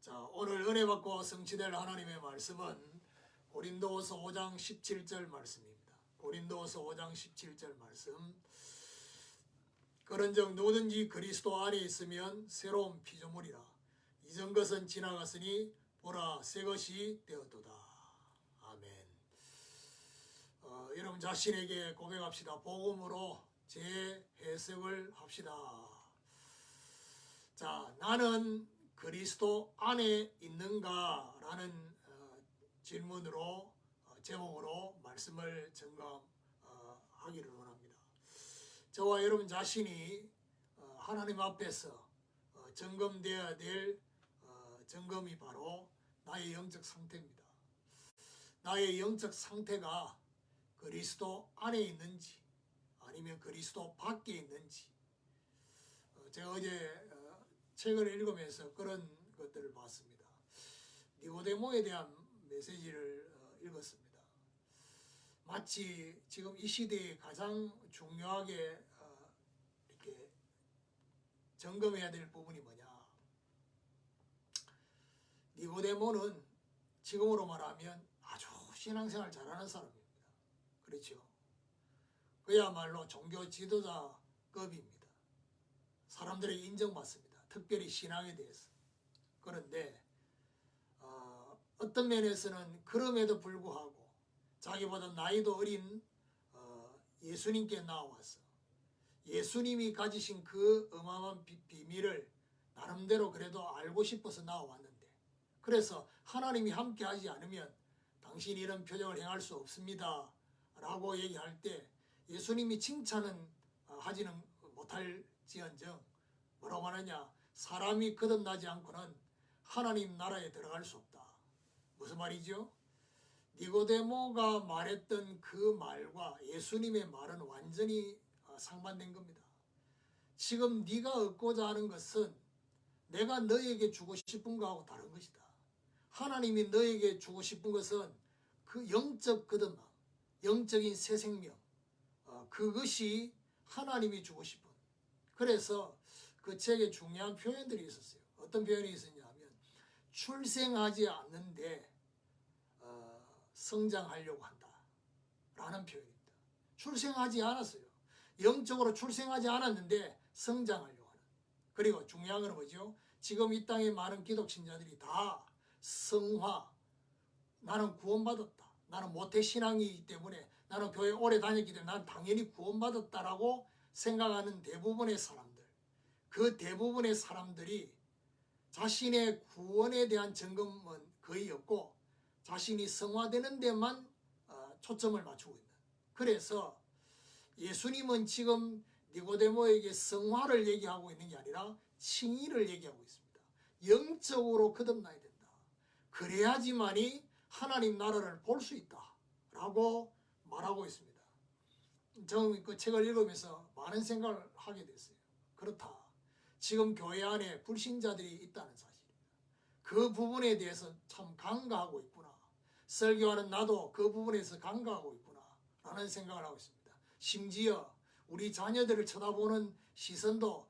자, 오늘 은혜 받고 성취될 하나님의 말씀은 고린도후서 5장 17절 말씀입니다. 고린도후서 5장 17절 말씀. 그런즉 누구든지 그리스도 안에 있으면 새로운 피조물이라. 이전 것은 지나갔으니 보라 새 것이 되었도다. 아멘. 여러분 자신에게 고백합시다. 복음으로 재해석을 합시다. 자, 나는 그리스도 안에 있는가? 라는 질문으로 제목으로 말씀을 점검하기를 원합니다. 저와 여러분 자신이 하나님 앞에서 점검되어야 될 점검이 바로 나의 영적 상태입니다. 나의 영적 상태가 그리스도 안에 있는지 아니면 그리스도 밖에 있는지. 제가 어제 책을 읽으면서 그런 것들을 봤습니다. 니고데모에 대한 메시지를 읽었습니다. 마치 지금 이 시대에 가장 중요하게 이렇게 점검해야 될 부분이 뭐냐. 니고데모는 지금으로 말하면 아주 신앙생활 잘하는 사람입니다. 그렇죠? 그야말로 종교 지도자급입니다. 사람들에게 인정받습니다. 특별히 신앙에 대해서. 그런데 어떤 면에서는 그럼에도 불구하고 자기보다 나이도 어린 예수님께 나와서 예수님이 가지신 그 어마어마한 비밀을 나름대로 그래도 알고 싶어서 나와왔는데, 그래서 하나님이 함께 하지 않으면 당신이 이런 표정을 행할 수 없습니다 라고 얘기할 때 예수님이 칭찬은 하지는 못할지언정 뭐라고 말하냐, 사람이 거듭나지 않고는 하나님 나라에 들어갈 수 없다. 무슨 말이죠? 니고데모가 말했던 그 말과 예수님의 말은 완전히 상반된 겁니다. 지금 네가 얻고자 하는 것은 내가 너에게 주고 싶은 거하고 다른 것이다. 하나님이 너에게 주고 싶은 것은 그 영적 거듭남, 영적인 새 생명, 그것이 하나님이 주고 싶은. 그래서 그 책에 중요한 표현들이 있었어요. 어떤 표현이 있었냐면 출생하지 않는데 성장하려고 한다 라는 표현입니다. 출생하지 않았어요. 영적으로 출생하지 않았는데 성장하려고 하는. 그리고 중요한 건 뭐죠? 지금 이 땅에 많은 기독신자들이 다 성화, 나는 구원받았다, 나는 모태신앙이기 때문에, 나는 교회 오래 다녔기 때문에 난 당연히 구원받았다라고 생각하는 대부분의 사람들, 그 대부분의 사람들이 자신의 구원에 대한 점검은 거의 없고 자신이 성화되는 데만 초점을 맞추고 있는. 그래서 예수님은 지금 니고데모에게 성화를 얘기하고 있는 게 아니라 칭의를 얘기하고 있습니다. 영적으로 거듭나야 된다. 그래야지만이 하나님 나라를 볼 수 있다 라고 말하고 있습니다. 저는 그 책을 읽으면서 많은 생각을 하게 됐어요. 그렇다. 지금 교회 안에 불신자들이 있다는 사실입니다. 그 부분에 대해서 참 간과하고 있구나. 설교하는 나도 그 부분에서 간과하고 있구나 라는 생각을 하고 있습니다. 심지어 우리 자녀들을 쳐다보는 시선도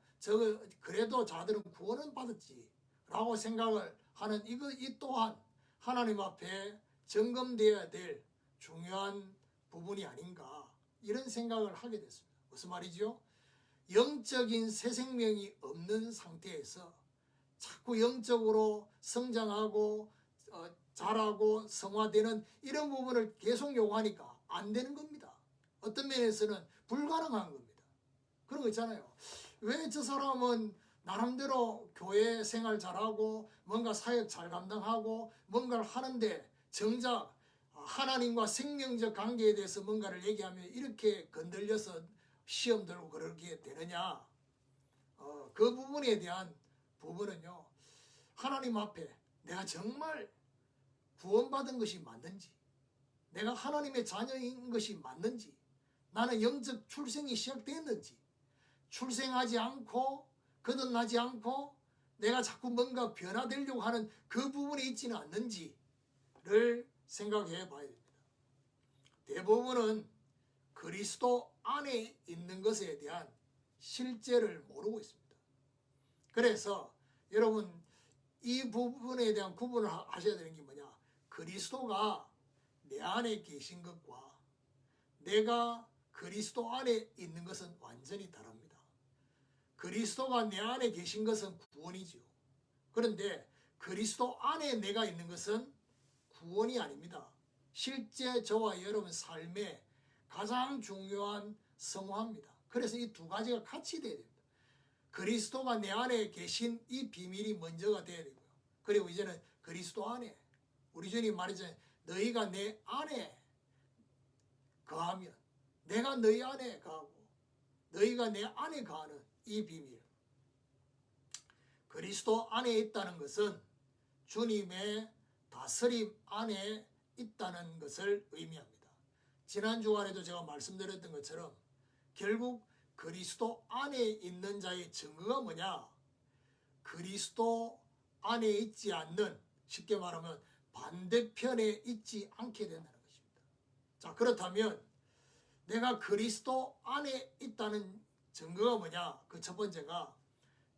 그래도 자들은 구원은 받았지 라고 생각을 하는 이 또한 하나님 앞에 점검되어야 될 중요한 부분이 아닌가, 이런 생각을 하게 됐습니다. 무슨 말이죠? 영적인 새 생명이 없는 상태에서 자꾸 영적으로 성장하고 자라고 성화되는 이런 부분을 계속 요구하니까 안 되는 겁니다. 어떤 면에서는 불가능한 겁니다. 그런 거 있잖아요. 왜 저 사람은 나름대로 교회 생활 잘하고 뭔가 사역 잘 감당하고 뭔가를 하는데 정작 하나님과 생명적 관계에 대해서 뭔가를 얘기하면 이렇게 건들려서 시험 들고 그러게 되느냐. 그 부분에 대한 부분은요, 하나님 앞에 내가 정말 구원받은 것이 맞는지, 내가 하나님의 자녀인 것이 맞는지, 나는 영적 출생이 시작됐는지, 출생하지 않고 거듭나지 않고 내가 자꾸 뭔가 변화되려고 하는 그 부분에 있지는 않는지를 생각해 봐야 됩니다. 대부분은 그리스도 안에 있는 것에 대한 실제를 모르고 있습니다. 그래서 여러분 이 부분에 대한 구분을 하셔야 되는 게 뭐냐? 그리스도가 내 안에 계신 것과 내가 그리스도 안에 있는 것은 완전히 다릅니다. 그리스도가 내 안에 계신 것은 구원이죠. 그런데 그리스도 안에 내가 있는 것은 구원이 아닙니다. 실제 저와 여러분 삶의 가장 중요한 성화입니다. 그래서 이 두 가지가 같이 돼야 됩니다. 그리스도가 내 안에 계신 이 비밀이 먼저가 돼야 되고요. 그리고 이제는 그리스도 안에 우리 주님 말했잖아요. 너희가 내 안에 거하면 내가 너희 안에 거하고 너희가 내 안에 거하는 이 비밀. 그리스도 안에 있다는 것은 주님의 다스림 안에 있다는 것을 의미합니다. 지난 주간에도 제가 말씀드렸던 것처럼 결국 그리스도 안에 있는 자의 증거가 뭐냐? 그리스도 안에 있지 않는, 쉽게 말하면 반대편에 있지 않게 된다는 것입니다. 자, 그렇다면 내가 그리스도 안에 있다는 증거가 뭐냐? 그 첫 번째가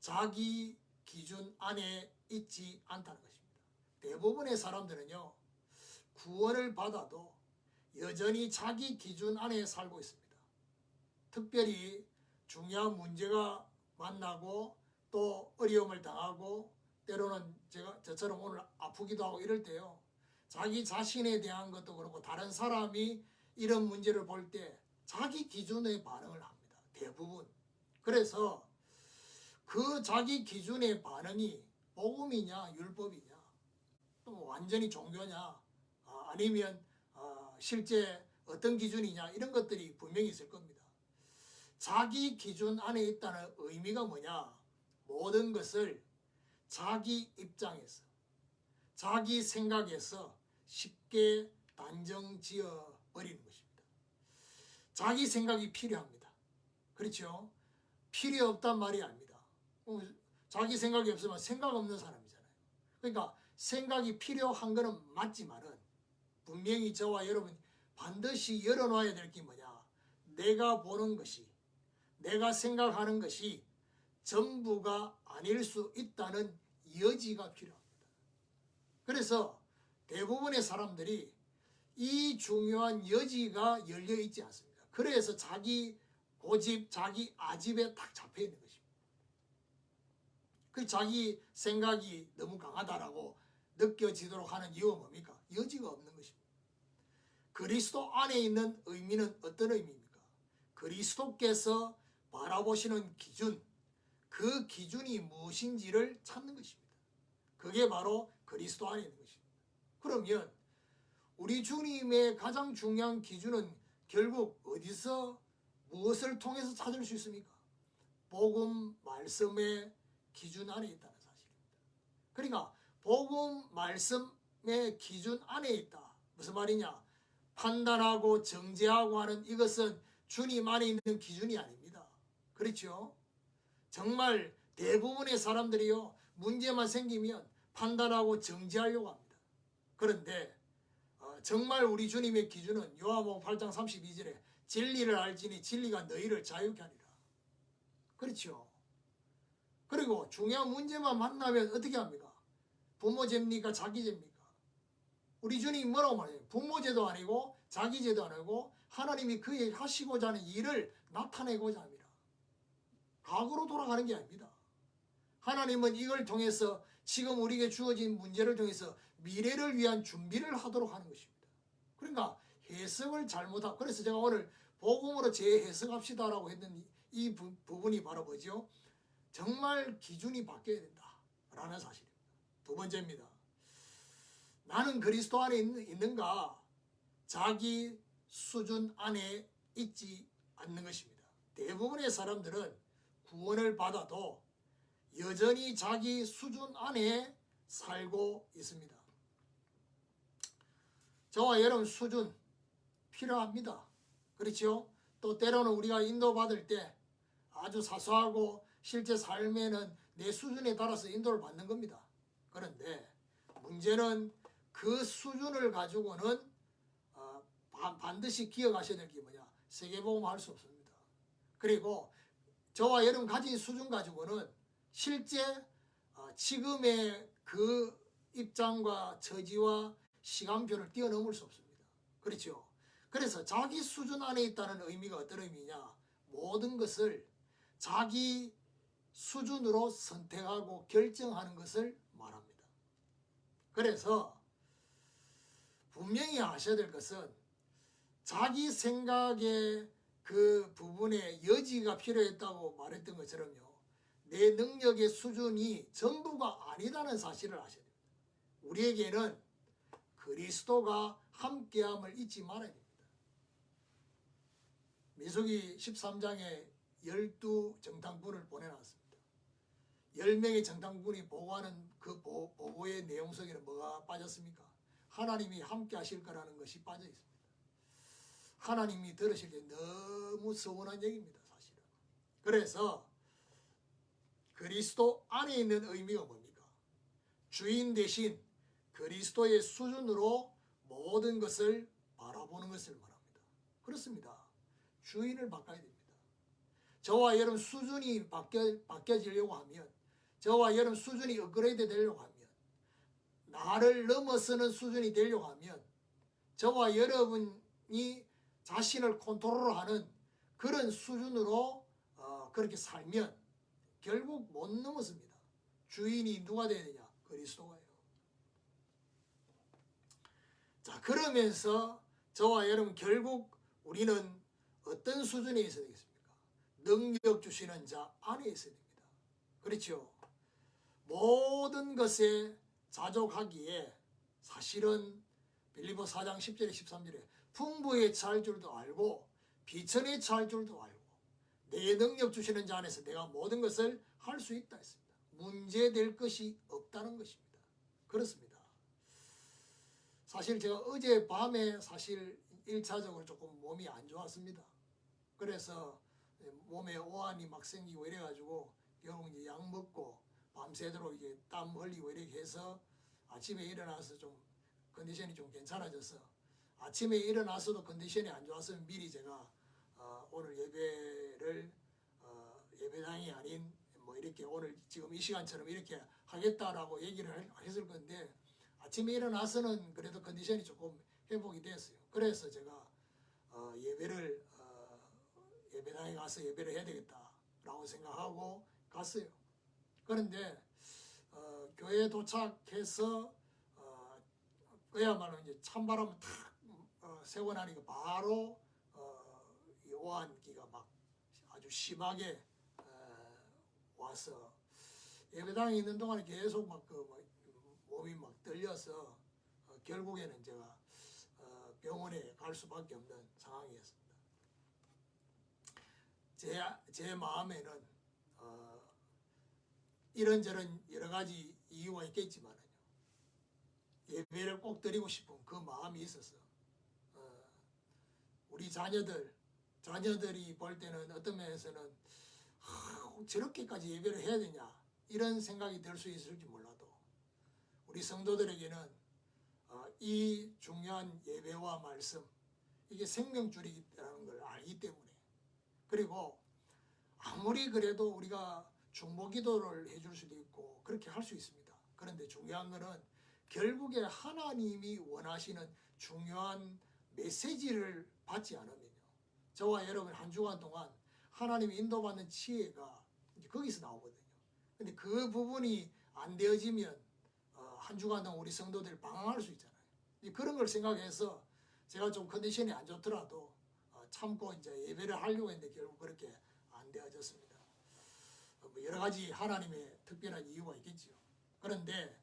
자기 기준 안에 있지 않다는 것입니다. 대부분의 사람들은요, 구원을 받아도 여전히 자기 기준 안에 살고 있습니다. 특별히 중요한 문제가 만나고 또 어려움을 당하고 때로는 저처럼 오늘 아프기도 하고 이럴 때요. 자기 자신에 대한 것도 그렇고 다른 사람이 이런 문제를 볼 때 자기 기준의 반응을 합니다. 대부분. 그래서 그 자기 기준의 반응이 복음이냐 율법이냐 또 완전히 종교냐 아니면 실제 어떤 기준이냐 이런 것들이 분명히 있을 겁니다. 자기 기준 안에 있다는 의미가 뭐냐? 모든 것을 자기 입장에서 자기 생각에서 쉽게 단정 지어 버리는 것입니다. 자기 생각이 필요합니다. 그렇죠? 필요 없단 말이 아닙니다. 자기 생각이 없으면 생각 없는 사람이잖아요. 그러니까 생각이 필요한 거는 맞지만은 분명히 저와 여러분 반드시 열어놔야 될 게 뭐냐? 내가 보는 것이 내가 생각하는 것이 전부가 아닐 수 있다는 여지가 필요합니다. 그래서 대부분의 사람들이 이 중요한 여지가 열려 있지 않습니다. 그래서 자기 고집, 자기 아집에 딱 잡혀 있는 것입니다. 그 자기 생각이 너무 강하다라고 느껴지도록 하는 이유가 뭡니까? 여지가 없는 것입니다. 그리스도 안에 있는 의미는 어떤 의미입니까? 그리스도께서 바라보시는 기준, 그 기준이 무엇인지를 찾는 것입니다. 그게 바로 그리스도 안에 있는 것입니다. 그러면 우리 주님의 가장 중요한 기준은 결국 어디서 무엇을 통해서 찾을 수 있습니까? 복음 말씀의 기준 안에 있다는 사실입니다. 그러니까 복음 말씀의 기준 안에 있다. 무슨 말이냐? 판단하고 정죄하고 하는 이것은 주님 안에 있는 기준이 아닙니다. 그렇죠? 정말 대부분의 사람들이요, 문제만 생기면 판단하고 정죄하려고 합니다. 그런데 정말 우리 주님의 기준은 요한복음 8장 32절에 진리를 알지니 진리가 너희를 자유케 하리라. 그렇죠? 그리고 중요한 문제만 만나면 어떻게 합니까? 부모 죄입니까? 자기 죄입니까? 우리 주님이 뭐라고 말해요? 부모 죄도 아니고 자기 죄도 아니고 하나님이 그의 하시고자 하는 일을 나타내고자 합니다. 과거로 돌아가는 게 아닙니다. 하나님은 이걸 통해서 지금 우리에게 주어진 문제를 통해서 미래를 위한 준비를 하도록 하는 것입니다. 그러니까 해석을 잘못하고, 그래서 제가 오늘 복음으로 재해석합시다라고 했던 이 부분이 바로 뭐죠? 정말 기준이 바뀌어야 된다라는 사실입니다. 두 번째입니다. 나는 그리스도 안에 있는가? 자기 수준 안에 있지 않는 것입니다. 대부분의 사람들은 구원을 받아도 여전히 자기 수준 안에 살고 있습니다. 저와 여러분 수준 필요합니다. 그렇죠? 또 때로는 우리가 인도받을 때 아주 사소하고 실제 삶에는 내 수준에 따라서 인도를 받는 겁니다. 그런데 문제는 그 수준을 가지고는 반드시 기억하셔야 될 게 뭐냐? 세계복음 할 수 없습니다. 그리고 저와 여러분 가진 수준 가지고는 실제 지금의 그 입장과 처지와 시간표를 뛰어넘을 수 없습니다. 그렇죠? 그래서 자기 수준 안에 있다는 의미가 어떤 의미냐? 모든 것을 자기 수준으로 선택하고 결정하는 것을 말합니다. 그래서 분명히 아셔야 될 것은 자기 생각의 그 부분에 여지가 필요했다고 말했던 것처럼요. 내 능력의 수준이 전부가 아니다는 사실을 아셔야 됩니다. 우리에게는 그리스도가 함께함을 잊지 말아야 됩니다. 민수기 13장에 12정탐꾼을 보내놨습니다. 10명의 정탐꾼이 보고하는 그 보고의 내용 속에는 뭐가 빠졌습니까? 하나님이 함께 하실 거라는 것이 빠져 있습니다. 하나님이 들으실 때 너무 서운한 얘기입니다, 사실은. 그래서 그리스도 안에 있는 의미가 뭡니까? 주인 대신 그리스도의 수준으로 모든 것을 바라보는 것을 말합니다. 그렇습니다. 주인을 바꿔야 됩니다. 저와 여러분 수준이 바뀌어지려고 하면, 저와 여러분 수준이 업그레이드 되려고 하면, 나를 넘어서는 수준이 되려고 하면, 저와 여러분이 자신을 컨트롤하는 그런 수준으로 그렇게 살면 결국 못 넘어섭니다. 주인이 누가 돼야 되냐? 그리스도가요. 자, 그러면서 저와 여러분 결국 우리는 어떤 수준에 있어야 되겠습니까? 능력 주시는 자 안에 있어야 됩니다. 그렇죠? 모든 것에 자족하기에 사실은 빌립보 4장 10절에 13절에 풍부에 처할 줄도 알고 비천에 처할 줄도 알고 내 능력 주시는 자 안에서 내가 모든 것을 할 수 있다 했습니다. 문제될 것이 없다는 것입니다. 그렇습니다. 사실 제가 어젯밤에 사실 1차적으로 조금 몸이 안 좋았습니다. 그래서 몸에 오한이 막 생기고 이래가지고 결국 이제 약 먹고 밤새도록 이제 땀 흘리고 이렇게 해서 아침에 일어나서 좀 컨디션이 좀 괜찮아져서 아침에 일어나서도 컨디션이 안 좋았으면 미리 제가 오늘 예배를 예배당이 아닌 뭐 이렇게 오늘 지금 이 시간처럼 이렇게 하겠다라고 얘기를 했을 건데 아침에 일어나서는 그래도 컨디션이 조금 회복이 됐어요. 그래서 제가 예배를 예배당에 가서 예배를 해야 되겠다라고 생각하고 갔어요. 그런데 교회에 도착해서 그야말로 이제 찬바람을 탁 세고 나니까 바로 이 오한기가 막 아주 심하게 와서 예배당에 있는 동안에 계속 막 몸이 막 떨려서 결국에는 제가 병원에 갈 수밖에 없는 상황이었습니다. 제 마음에는 이런저런 여러 가지 이유가 있겠지만은요. 예배를 꼭 드리고 싶은 그 마음이 있어서 우리 자녀들이 볼 때는 어떤 면에서는 저렇게까지 예배를 해야 되냐 이런 생각이 들 수 있을지 몰라도 우리 성도들에게는 이 중요한 예배와 말씀 이게 생명줄이라는 걸 알기 때문에 그리고 아무리 그래도 우리가 중보기도를 해줄 수도 있고 그렇게 할 수 있습니다. 그런데 중요한 거는 결국에 하나님이 원하시는 중요한 메시지를 받지 않으면요. 저와 여러분 한 주간 동안 하나님이 인도받는 지혜가 거기서 나오거든요. 근데 그 부분이 안 되어지면 한 주간 동안 우리 성도들 방황할 수 있잖아요. 그런 걸 생각해서 제가 좀 컨디션이 안 좋더라도 참고 이제 예배를 하려고 했는데 결국 그렇게 안 되어졌습니다. 여러 가지 하나님의 특별한 이유가 있겠죠. 그런데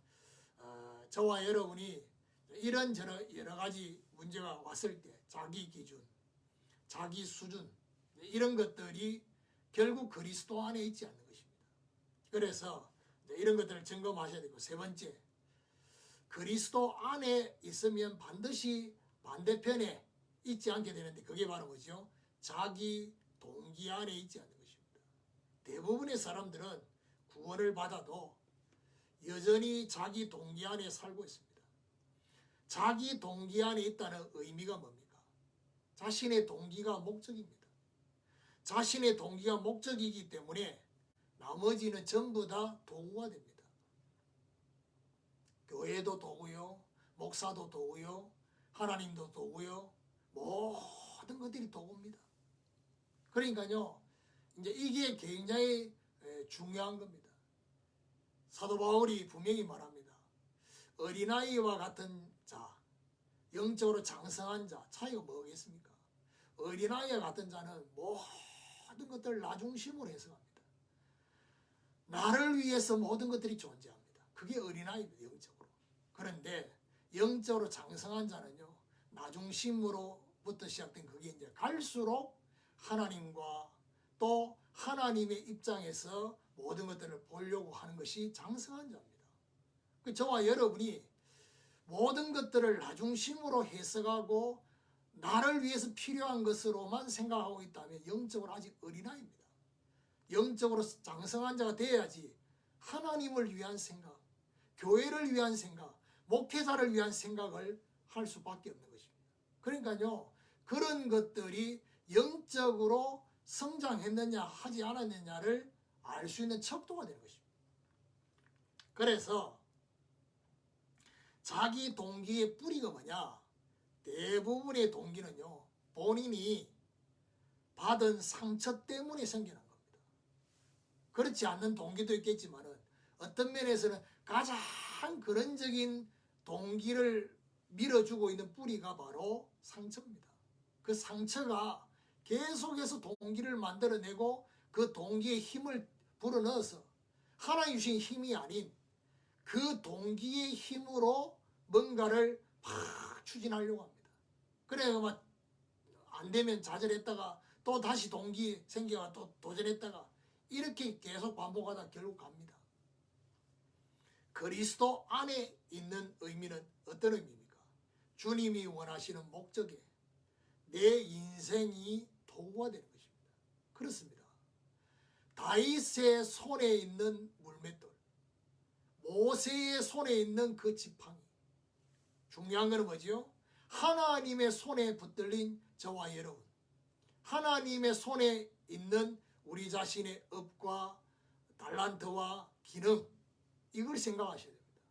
저와 여러분이 이런저런 여러 가지 문제가 왔을 때 자기 기준, 자기 수준 이런 것들이 결국 그리스도 안에 있지 않는 것입니다. 그래서 이런 것들을 점검하셔야 되고 세 번째, 그리스도 안에 있으면 반드시 반대편에 있지 않게 되는데 그게 바로 뭐죠? 자기 동기 안에 있지 않는 것입니다. 대부분의 사람들은 구원을 받아도 여전히 자기 동기 안에 살고 있습니다. 자기 동기 안에 있다는 의미가 뭡니까? 자신의 동기가 목적입니다. 자신의 동기가 목적이기 때문에 나머지는 전부 다 도구가 됩니다. 교회도 도구요, 목사도 도구요, 하나님도 도구요, 모든 것들이 도구입니다. 그러니까요, 이제 이게 굉장히 중요한 겁니다. 사도 바울이 분명히 말합니다. 어린아이와 같은 자, 영적으로 장성한 자, 차이가 뭐겠습니까? 어린아이와 같은 자는 모든 것들을 나 중심으로 해석합니다. 나를 위해서 모든 것들이 존재합니다. 그게 어린아이입니다. 영적으로. 그런데 영적으로 장성한 자는요, 나 중심으로부터 시작된 그게 이제 갈수록 하나님과 또 하나님의 입장에서 모든 것들을 보려고 하는 것이 장성한 자입니다. 저와 여러분이 모든 것들을 나 중심으로 해석하고 나를 위해서 필요한 것으로만 생각하고 있다면 영적으로 아직 어린아이입니다. 영적으로 장성한 자가 되어야지 하나님을 위한 생각, 교회를 위한 생각, 목회자를 위한 생각을 할 수밖에 없는 것입니다. 그러니까요, 그런 것들이 영적으로 성장했느냐 하지 않았느냐를 알 수 있는 척도가 되는 것입니다. 그래서 자기 동기의 뿌리가 뭐냐? 대부분의 동기는요, 본인이 받은 상처 때문에 생겨난 겁니다. 그렇지 않는 동기도 있겠지만은 어떤 면에서는 가장 근원적인 동기를 밀어주고 있는 뿌리가 바로 상처입니다. 그 상처가 계속해서 동기를 만들어내고 그 동기의 힘을 불어넣어서 하나님 주신 힘이 아닌 그 동기의 힘으로 뭔가를 막 추진하려고 합니다. 그래서 막 안 되면 좌절했다가 또 다시 동기 생겨가 또 도전했다가 이렇게 계속 반복하다 결국 갑니다. 그리스도 안에 있는 의미는 어떤 의미입니까? 주님이 원하시는 목적에 내 인생이 도구가 되는 것입니다. 그렇습니다. 다윗의 손에 있는 물맷돌, 모세의 손에 있는 그 지팡이, 중요한 것은 뭐지요? 하나님의 손에 붙들린 저와 여러분, 하나님의 손에 있는 우리 자신의 업과 달란트와 기능, 이걸 생각하셔야 됩니다.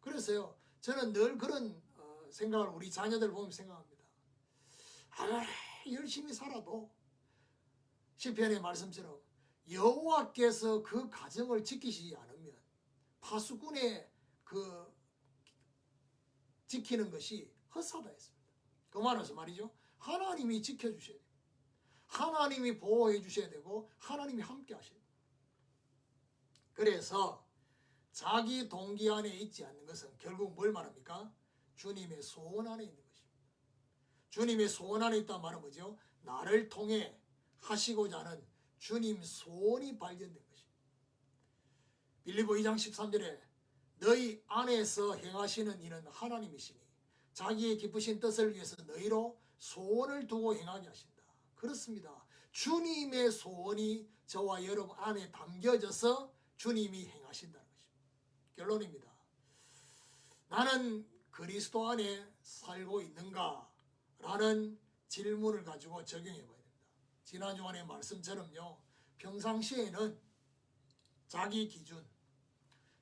그래서요, 저는 늘 그런 생각을 우리 자녀들 보면 생각합니다. 열심히 살아도 시편의 말씀처럼 여호와께서 그 가정을 지키시지 않으면 파수꾼의 그 지키는 것이 헛사다 했습니다. 그 말에서 말이죠, 하나님이 지켜주셔야 돼요. 하나님이 보호해 주셔야 되고 하나님이 함께 하셔야 돼요. 그래서 자기 동기 안에 있지 않는 것은 결국 뭘 말합니까? 주님의 소원 안에 있는 것입니다. 주님의 소원 안에 있다는 말은 뭐죠? 나를 통해 하시고자 하는 주님 소원이 발견된 것입니다. 빌립보 2장 13절에 너희 안에서 행하시는 이는 하나님이시니 자기의 기쁘신 뜻을 위해서 너희로 소원을 두고 행하게 하신다. 그렇습니다. 주님의 소원이 저와 여러분 안에 담겨져서 주님이 행하신다는 것입니다. 결론입니다. 나는 그리스도 안에 살고 있는가? 라는 질문을 가지고 적용해 봐야 됩니다. 지난 주간의 말씀처럼요, 평상시에는 자기 기준,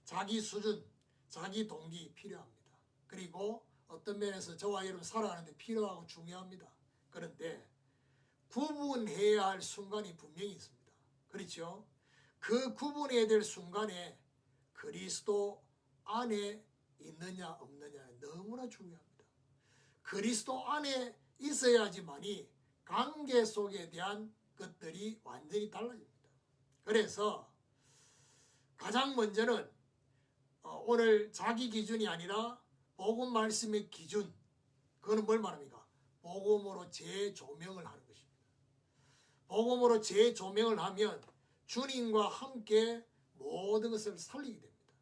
자기 수준, 자기 동기 필요합니다. 그리고 어떤 면에서 저와 여러분 살아가는데 필요하고 중요합니다. 그런데 구분해야 할 순간이 분명히 있습니다. 그렇죠? 그 구분해야 될 순간에 그리스도 안에 있느냐 없느냐는 너무나 중요합니다. 그리스도 안에 있어야지만이 관계 속에 대한 것들이 완전히 달라집니다. 그래서 가장 먼저는 오늘 자기 기준이 아니라 복음 말씀의 기준, 그거는 뭘 말합니까? 복음으로 재조명을 하는 것입니다. 복음으로 재조명을 하면 주님과 함께 모든 것을 살리게 됩니다.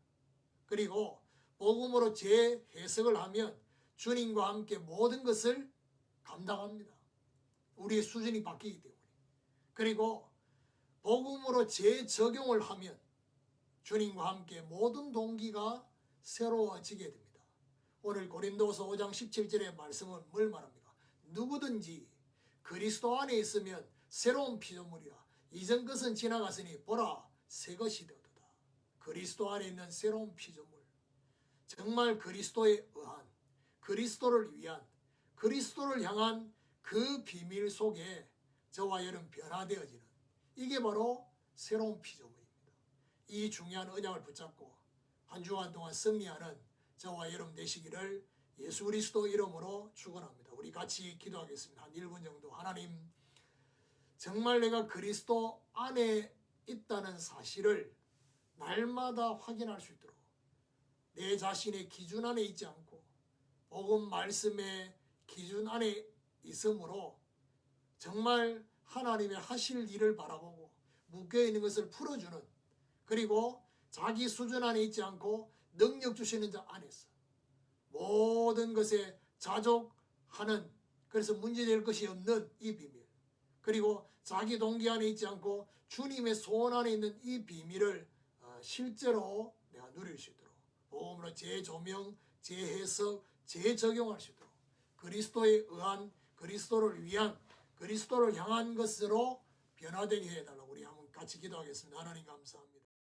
그리고 복음으로 재해석을 하면 주님과 함께 모든 것을 감당합니다. 우리의 수준이 바뀌기 때문에. 그리고 복음으로 재적용을 하면 주님과 함께 모든 동기가 새로워지게 됩니다. 오늘 고린도서 5장 17절의 말씀은 뭘 말합니까? 누구든지 그리스도 안에 있으면 새로운 피조물이라 이전 것은 지나갔으니 보라 새 것이 되었다. 그리스도 안에 있는 새로운 피조물. 정말 그리스도에 의한, 그리스도를 위한, 그리스도를 향한 그 비밀 속에 저와 여러분 변화되어지는, 이게 바로 새로운 피조물입니다. 이 중요한 언약을 붙잡고 한 주간 동안 승리하는 저와 여러분 되시기를 예수 그리스도 이름으로 축원합니다. 우리 같이 기도하겠습니다. 한 1분 정도. 하나님, 정말 내가 그리스도 안에 있다는 사실을 날마다 확인할 수 있도록 내 자신의 기준 안에 있지 않고 복음 말씀의 기준 안에 있으므로 정말 하나님의 하실 일을 바라보고 묶여있는 것을 풀어주는, 그리고 자기 수준 안에 있지 않고 능력 주시는 자 안에서 모든 것에 자족하는, 그래서 문제될 것이 없는 이 비밀, 그리고 자기 동기 안에 있지 않고 주님의 소원 안에 있는 이 비밀을 실제로 내가 누릴 수 있도록 복음으로 재조명, 재해석, 재적용할 수 있도록 그리스도에 의한, 그리스도를 위한, 그리스도를 향한 것으로 변화되게 해달라고 우리 한번 같이 기도하겠습니다. 하나님 감사합니다.